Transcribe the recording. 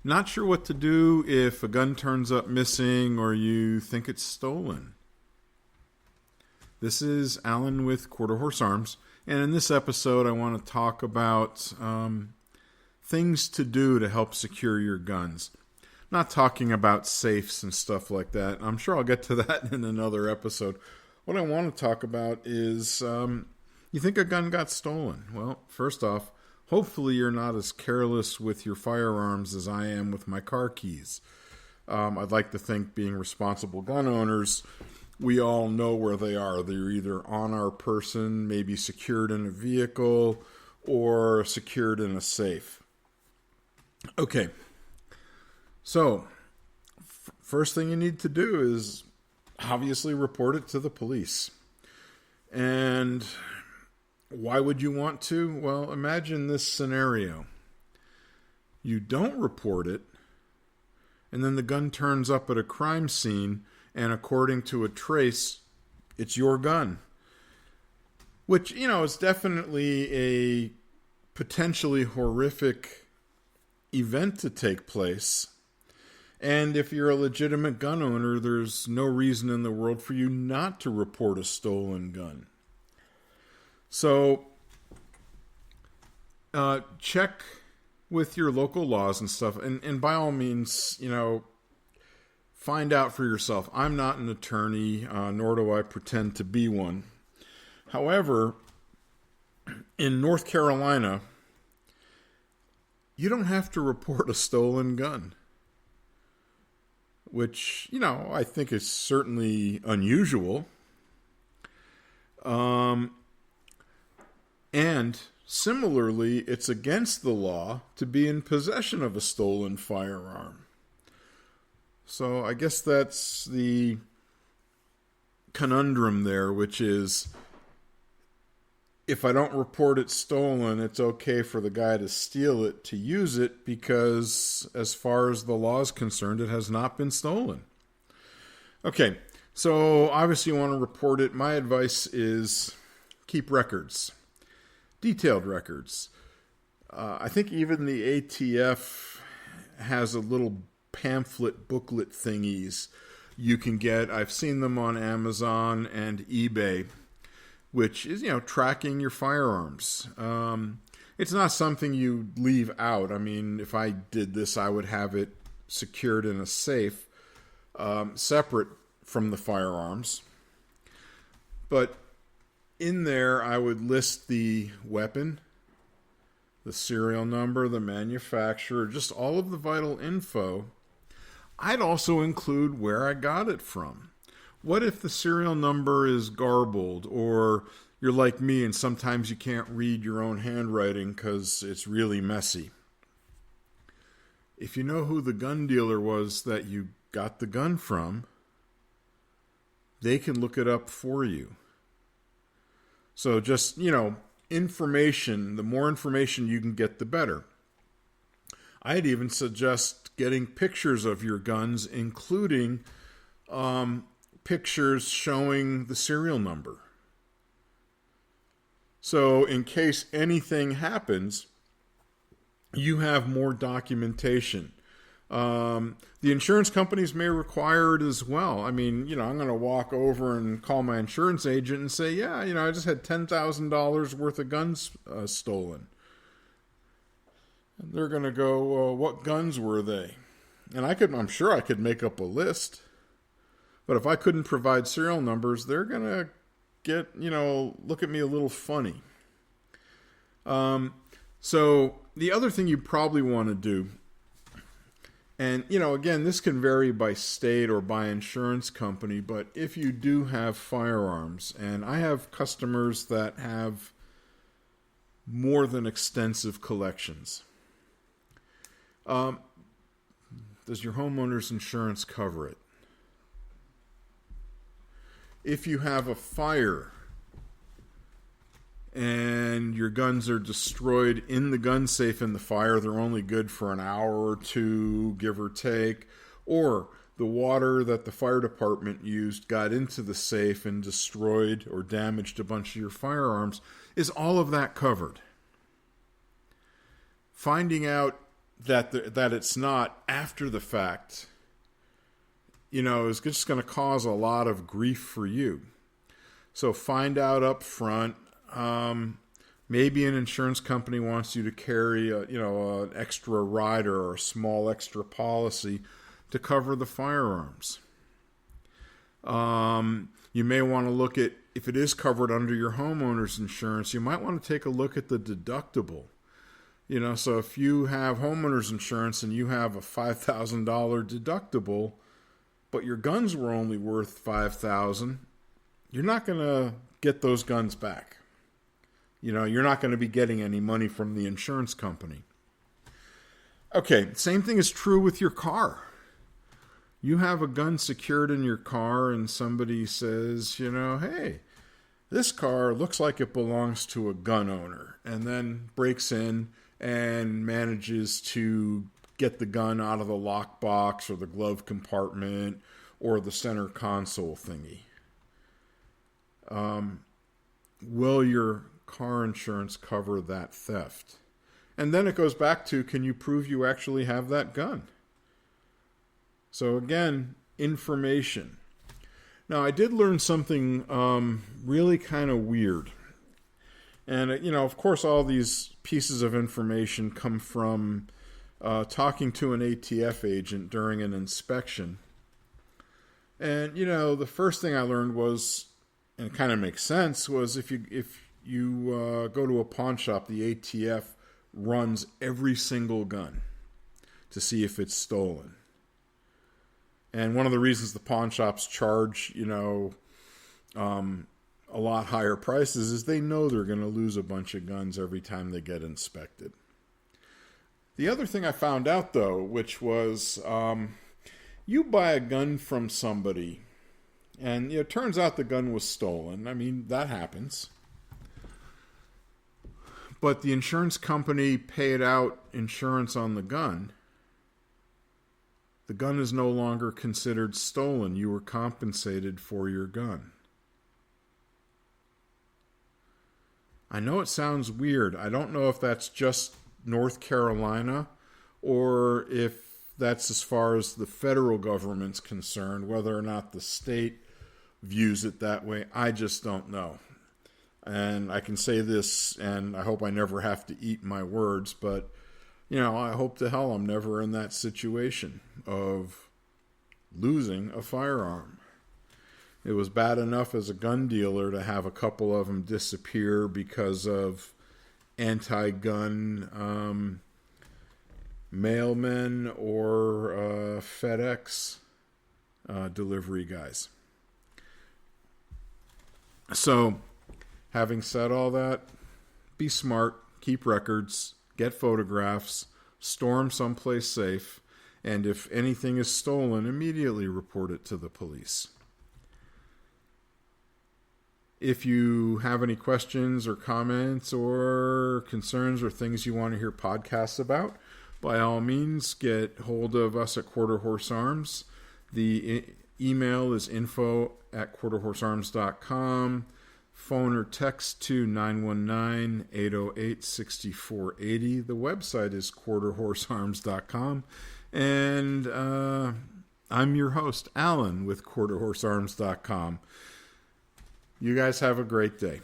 Not sure what to do if a gun turns up missing or you think it's stolen. This is Alan with Quarter Horse Arms, and in this episode I want to talk about things to do to help secure your guns. Not talking about safes and stuff like that. I'm sure I'll get to that in another episode. What I want to talk about is, you think a gun got stolen? Well, first off, hopefully you're not as careless with your firearms as I am with my car keys. I'd like to think, being responsible gun owners, we all know where they are. They're either on our person, maybe secured in a vehicle, or secured in a safe. Okay, so first thing you need to do is obviously report it to the police. And why would you want to? Well, imagine this scenario. You don't report it, and then the gun turns up at a crime scene, and according to a trace, it's your gun. Which, is definitely a potentially horrific event to take place. And if you're a legitimate gun owner, there's no reason in the world for you not to report a stolen gun. So, check with your local laws and stuff, and by all means, find out for yourself. I'm not an attorney, nor do I pretend to be one. However, in North Carolina, you don't have to report a stolen gun, which, I think is certainly unusual. And similarly, it's against the law to be in possession of a stolen firearm. So I guess that's the conundrum there, which is, if I don't report it stolen, it's okay for the guy to steal it, to use it, because as far as the law is concerned, it has not been stolen. Okay, so obviously you want to report it. My advice is keep records. Detailed records. I think even the ATF has a little pamphlet booklet thingies you can get. I've seen them on Amazon and eBay, which is, tracking your firearms. It's not something you leave out. I mean, if I did this, I would have it secured in a safe, separate from the firearms. But in there, I would list the weapon, the serial number, the manufacturer, just all of the vital info. I'd also include where I got it from. What if the serial number is garbled, or you're like me and sometimes you can't read your own handwriting because it's really messy? If you know who the gun dealer was that you got the gun from, they can look it up for you. So just, information, the more information you can get, the better. I'd even suggest getting pictures of your guns, including pictures showing the serial number. So in case anything happens, you have more documentation. The insurance companies may require it as well. I mean, I'm going to walk over and call my insurance agent and say, yeah, I just had $10,000 worth of guns stolen. And they're going to go, what guns were they? And I'm sure I could make up a list. But if I couldn't provide serial numbers, they're going to get, look at me a little funny. So the other thing you probably want to do, and, again, this can vary by state or by insurance company, but if you do have firearms, and I have customers that have more than extensive collections, does your homeowner's insurance cover it? If you have a fire and your guns are destroyed in the gun safe in the fire, they're only good for an hour or two, give or take, or the water that the fire department used got into the safe and destroyed or damaged a bunch of your firearms, is all of that covered? Finding out that it's not after the fact, is just going to cause a lot of grief for you. So find out up front. Maybe an insurance company wants you to carry an extra rider or a small extra policy to cover the firearms. You may want to look at, if it is covered under your homeowner's insurance, you might want to take a look at the deductible. So if you have homeowner's insurance and you have a $5,000 deductible, but your guns were only worth $5,000, you're not going to get those guns back. You're not going to be getting any money from the insurance company. Okay, same thing is true with your car. You have a gun secured in your car and somebody says, hey, this car looks like it belongs to a gun owner, and then breaks in and manages to get the gun out of the lockbox or the glove compartment or the center console thingy. Will your car insurance cover that theft? And then it goes back to, can you prove you actually have that gun? So again, information. Now, I did learn something really kind of weird. And, of course, all these pieces of information come from talking to an ATF agent during an inspection. And, the first thing I learned was, and it kind of makes sense, was if you go to a pawn shop, the ATF runs every single gun to see if it's stolen. And one of the reasons the pawn shops charge, a lot higher prices is they know they're going to lose a bunch of guns every time they get inspected. The other thing I found out, though, which was you buy a gun from somebody, and it turns out the gun was stolen. I mean, that happens. But the insurance company paid out insurance on the gun. The gun is no longer considered stolen. You were compensated for your gun. I know it sounds weird. I don't know if that's just North Carolina or if that's as far as the federal government's concerned. Whether or not the state views it that way, I just don't know. And I can say this, and I hope I never have to eat my words, but I hope to hell I'm never in that situation of losing a firearm. It was bad enough as a gun dealer to have a couple of them disappear because of anti-gun mailmen or FedEx delivery guys. So, having said all that, be smart, keep records, get photographs, store them someplace safe, and if anything is stolen, immediately report it to the police. If you have any questions or comments or concerns or things you want to hear podcasts about, by all means, get hold of us at Quarter Horse Arms. The email is info@quarterhorsearms.com. Phone or text to 919-808-6480. The website is quarterhorsearms.com. And I'm your host, Alan, with quarterhorsearms.com. You guys have a great day.